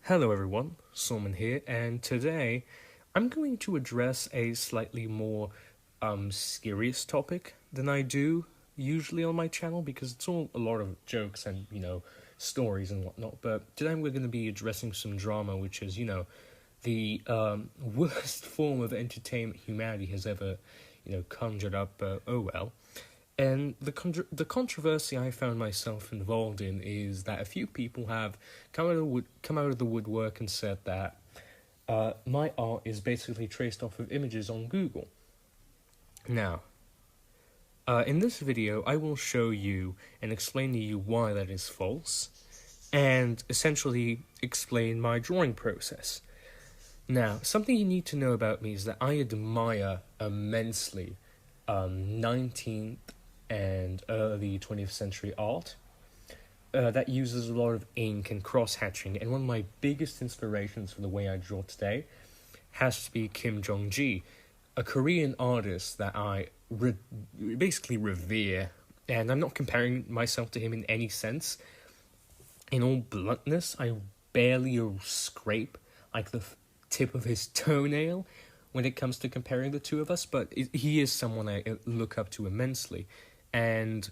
Hello everyone, Solmon here, and today I'm going to address a slightly more serious topic than I do usually on my channel because it's all a lot of jokes and, stories and whatnot. But today we're going to be addressing some drama, which is, the worst form of entertainment humanity has ever, conjured up. Oh well. And the controversy I found myself involved in is that a few people have come out of the woodwork and said that my art is basically traced off of images on Google. Now, in this video, I will show you and explain to you why that is false, and essentially explain my drawing process. Now, something you need to know about me is that I admire immensely 19th and early 20th century art that uses a lot of ink and cross-hatching, and one of my biggest inspirations for the way I draw today has to be Kim Jong-gi, a Korean artist that I basically revere, and I'm not comparing myself to him in any sense. In all bluntness, I barely scrape like the tip of his toenail when it comes to comparing the two of us, but he is someone I look up to immensely. And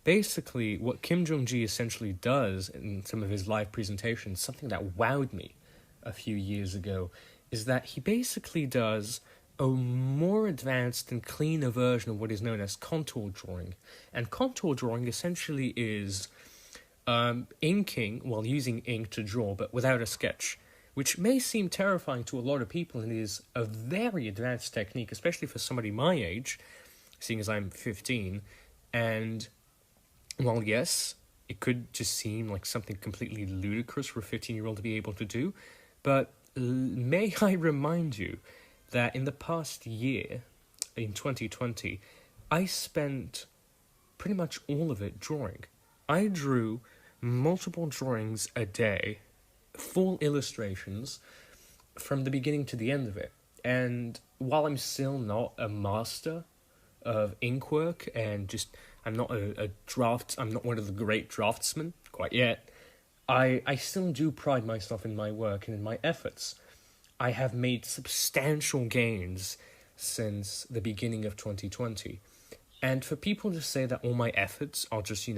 basically, what Kim Jong-gi essentially does in some of his live presentations, something that wowed me a few years ago, is that he basically does a more advanced and cleaner version of what is known as contour drawing. And contour drawing essentially is inking, while using ink to draw, but without a sketch, which may seem terrifying to a lot of people, and is a very advanced technique, especially for somebody my age, seeing as I'm 15, and while yes, it could just seem like something completely ludicrous for a 15-year-old to be able to do, but may I remind you that in the past year, in 2020, I spent pretty much all of it drawing. I drew multiple drawings a day, full illustrations, from the beginning to the end of it. And while I'm still not a master of ink work, and I'm not I'm not one of the great draftsmen quite yet, I still do pride myself in my work and in my efforts. I have made substantial gains since the beginning of 2020. And for people to say that all my efforts are just,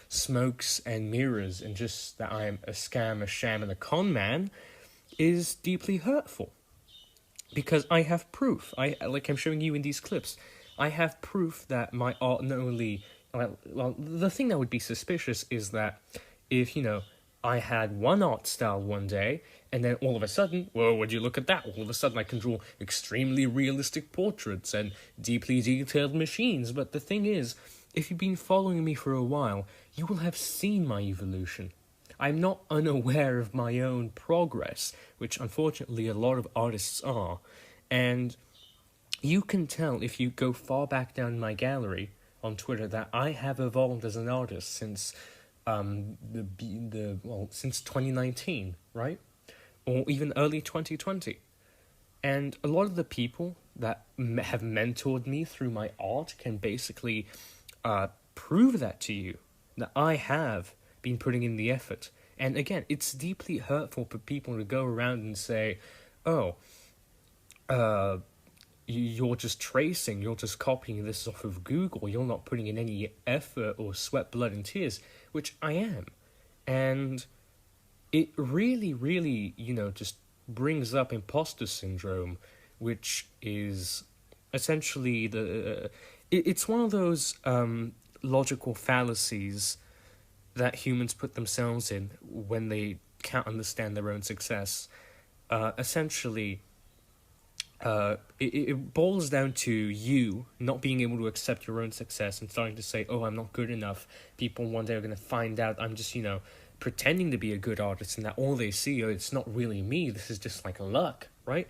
smokes and mirrors, and just that I am a scam, a sham, and a con man, is deeply hurtful. Because I have proof. Like I'm showing you in these clips, I have proof that my art not only... Well, the thing that would be suspicious is that if, I had one art style one day, and then all of a sudden, whoa, would you look at that? All of a sudden I can draw extremely realistic portraits and deeply detailed machines. But the thing is, if you've been following me for a while, you will have seen my evolution. I'm not unaware of my own progress, which unfortunately a lot of artists are. And you can tell if you go far back down my gallery on Twitter that I have evolved as an artist since since 2019, right? Or even early 2020. And a lot of the people that have mentored me through my art can basically prove that to you, that I have been putting in the effort. And again, it's deeply hurtful for people to go around and say, oh, you're just tracing, you're just copying this off of Google, you're not putting in any effort or sweat, blood, and tears, which I am. And it really, really, just brings up imposter syndrome, which is essentially it's one of those logical fallacies that humans put themselves in when they can't understand their own success. Essentially, it boils down to you not being able to accept your own success and starting to say, oh, I'm not good enough. People one day are going to find out I'm just, pretending to be a good artist, and that all they see, it's not really me, this is just like luck, right?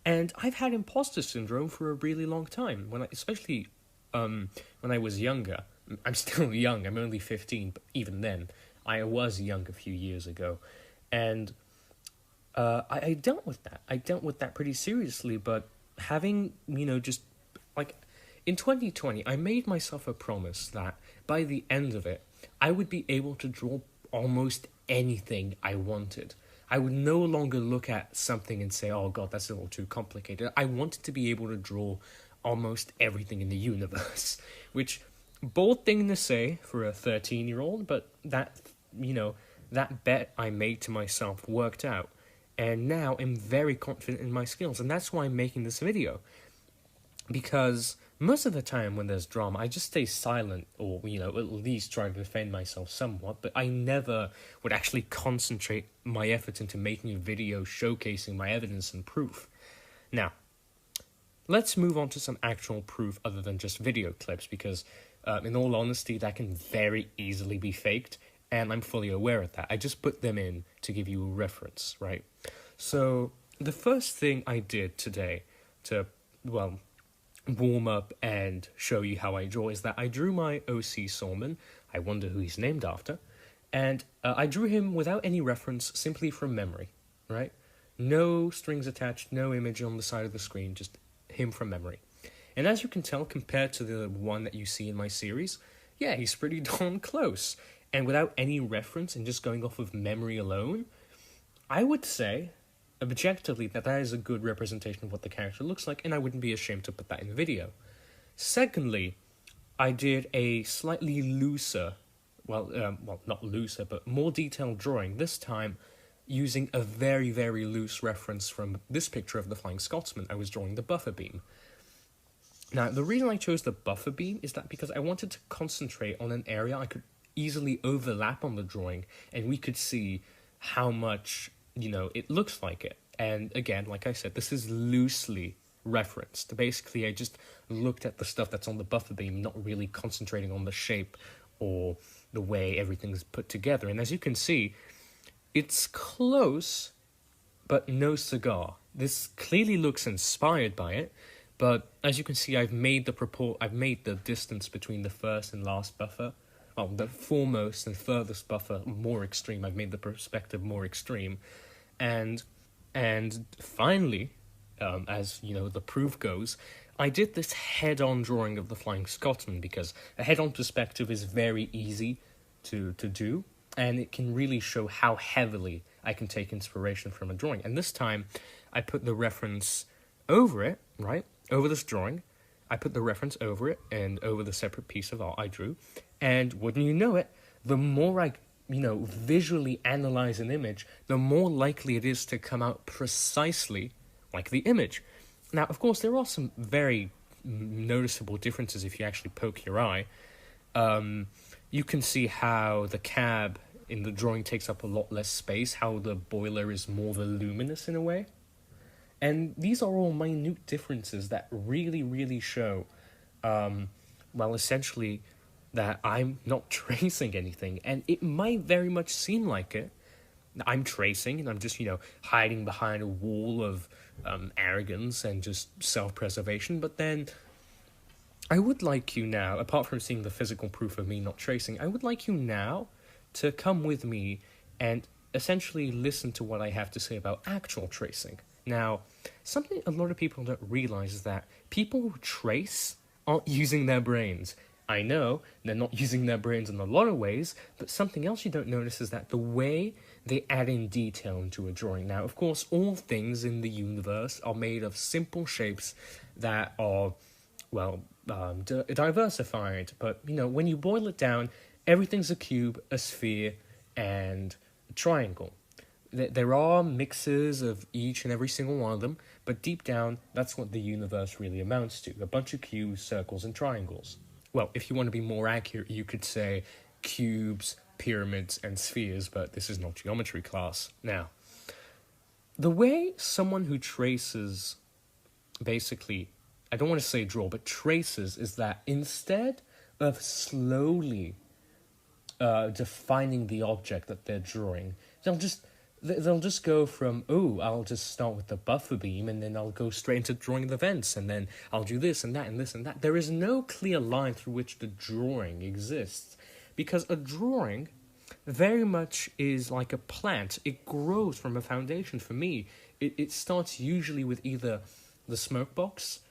And I've had imposter syndrome for a really long time, especially when I was younger. I'm still young, I'm only 15, but even then, I was young a few years ago. And I dealt with that. I dealt with that pretty seriously, but having, just, like, in 2020, I made myself a promise that by the end of it, I would be able to draw almost anything I wanted. I would no longer look at something and say, oh god, that's a little too complicated. I wanted to be able to draw almost everything in the universe, which, bold thing to say for a 13-year-old, but that, that bet I made to myself worked out. And now I'm very confident in my skills, and that's why I'm making this video. Because most of the time when there's drama, I just stay silent, or, at least try to defend myself somewhat, but I never would actually concentrate my efforts into making a video showcasing my evidence and proof. Now, let's move on to some actual proof other than just video clips, because in all honesty, that can very easily be faked, and I'm fully aware of that. I just put them in to give you a reference, right? So, the first thing I did today to, warm up and show you how I draw is that I drew my OC Solmon. I wonder who he's named after. And I drew him without any reference, simply from memory, right? No strings attached, no image on the side of the screen, just him from memory. And as you can tell, compared to the one that you see in my series, yeah, he's pretty darn close. And without any reference and just going off of memory alone, I would say, objectively, that is a good representation of what the character looks like, and I wouldn't be ashamed to put that in the video. Secondly, I did a slightly looser, not looser, but more detailed drawing, this time using a very, very loose reference from this picture of the Flying Scotsman. I was drawing the buffer beam. Now, the reason I chose the buffer beam is that because I wanted to concentrate on an area I could easily overlap on the drawing, and we could see how much, it looks like it. And again, like I said, this is loosely referenced. Basically, I just looked at the stuff that's on the buffer beam, not really concentrating on the shape or the way everything's put together. And as you can see, it's close, but no cigar. This clearly looks inspired by it, but as you can see, I've made the distance between the first and last buffer, the foremost and furthest buffer, more extreme. I've made the perspective more extreme, and finally, as the proof goes, I did this head-on drawing of the Flying Scotsman because a head-on perspective is very easy to do, and it can really show how heavily I can take inspiration from a drawing. And this time, I put the reference over it, right? Over this drawing. I put the reference over it and over the separate piece of art I drew. And wouldn't you know it, the more I, visually analyze an image, the more likely it is to come out precisely like the image. Now, of course, there are some very noticeable differences if you actually poke your eye. You can see how the cab in the drawing takes up a lot less space, how the boiler is more voluminous in a way. And these are all minute differences that really, really show, essentially, that I'm not tracing anything. And it might very much seem like it. I'm tracing, and I'm just, hiding behind a wall of arrogance and just self-preservation. But then, I would like you now, apart from seeing the physical proof of me not tracing, I would like you now to come with me and essentially listen to what I have to say about actual tracing. Now, something a lot of people don't realize is that people who trace aren't using their brains. I know they're not using their brains in a lot of ways, but something else you don't notice is that the way they add in detail into a drawing. Now, of course, all things in the universe are made of simple shapes that are, diversified. But, when you boil it down, everything's a cube, a sphere, and a triangle. There are mixes of each and every single one of them, but deep down, that's what the universe really amounts to. A bunch of cubes, circles, and triangles. Well, if you want to be more accurate, you could say cubes, pyramids, and spheres, but this is not geometry class. Now, the way someone who traces, basically, I don't want to say draw, but traces, is that instead of slowly defining the object that they're drawing, they'll just go from, I'll just start with the buffer beam, and then I'll go straight into drawing the vents, and then I'll do this and that and this and that. There is no clear line through which the drawing exists, because a drawing very much is like a plant. It grows from a foundation. For me, it starts usually with either the smoke box,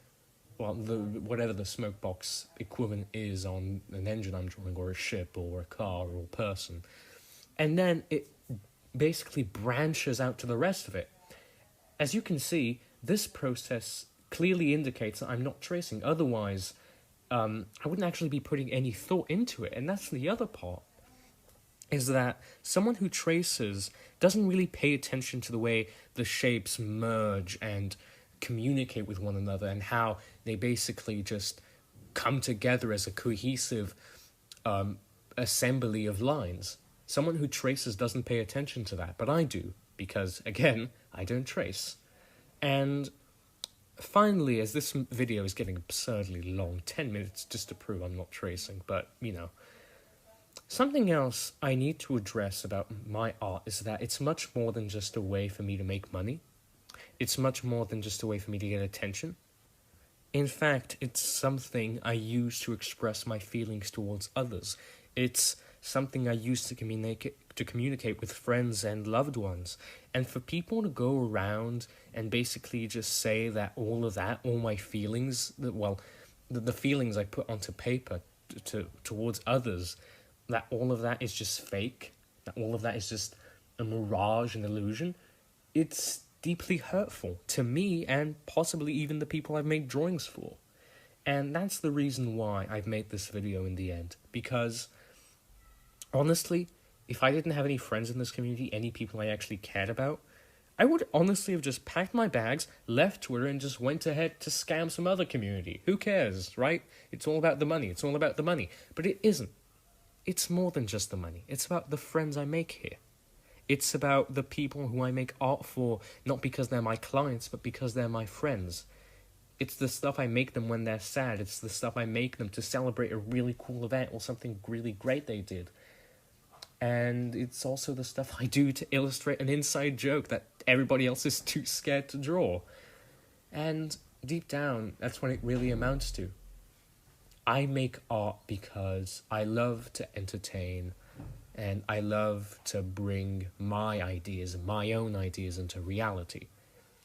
whatever the smoke box equivalent is on an engine I'm drawing, or a ship, or a car, or a person, and then it basically branches out to the rest of it. As you can see, this process clearly indicates that I'm not tracing. Otherwise, I wouldn't actually be putting any thought into it. And that's the other part, is that someone who traces doesn't really pay attention to the way the shapes merge and communicate with one another, and how they basically just come together as a cohesive assembly of lines. Someone who traces doesn't pay attention to that, but I do, because, again, I don't trace. And finally, as this video is getting absurdly long, 10 minutes just to prove I'm not tracing, but, you know, something else I need to address about my art is that it's much more than just a way for me to make money. It's much more than just a way for me to get attention. In fact, it's something I use to express my feelings towards others. It's something I use to communicate with friends and loved ones. And for people to go around and basically just say that all my feelings, the feelings I put onto paper towards others, that all of that is just fake, that all of that is just a mirage, an illusion, it's deeply hurtful to me and possibly even the people I've made drawings for. And that's the reason why I've made this video in the end. Because, honestly, if I didn't have any friends in this community, any people I actually cared about, I would honestly have just packed my bags, left Twitter, and just went ahead to scam some other community. Who cares, right? It's all about the money. It's all about the money. But it isn't. It's more than just the money. It's about the friends I make here. It's about the people who I make art for, not because they're my clients, but because they're my friends. It's the stuff I make them when they're sad. It's the stuff I make them to celebrate a really cool event or something really great they did. And it's also the stuff I do to illustrate an inside joke that everybody else is too scared to draw. And deep down, that's what it really amounts to. I make art because I love to entertain, and I love to bring my ideas, my own ideas, into reality.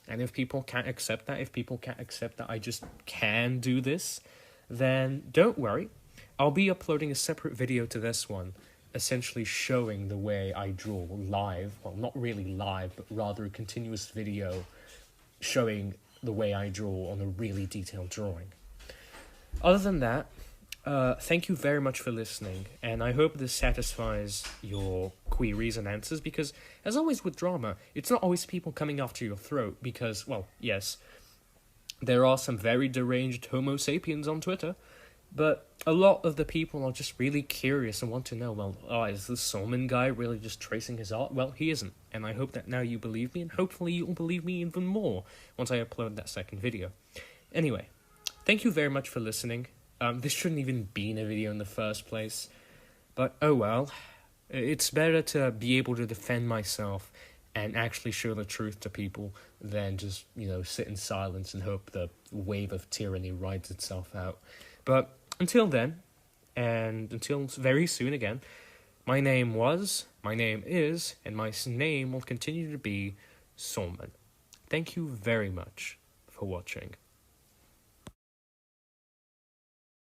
And if people can't accept that, I just can do this, then don't worry. I'll be uploading a separate video to this one, essentially showing the way I draw live. Well, not really live, but rather a continuous video showing the way I draw on a really detailed drawing. Other than that, thank you very much for listening, and I hope this satisfies your queries and answers, because, as always with drama, it's not always people coming after your throat, because, well, yes, there are some very deranged homo sapiens on Twitter, but a lot of the people are just really curious and want to know, well, is this Solmon guy really just tracing his art? Well, he isn't, and I hope that now you believe me, and hopefully you'll believe me even more once I upload that second video. Anyway, thank you very much for listening. This shouldn't even be in a video in the first place, but oh well. It's better to be able to defend myself and actually show the truth to people than just, sit in silence and hope the wave of tyranny rides itself out. But until then, and until very soon again, my name is, and my name will continue to be Solmon. Thank you very much for watching.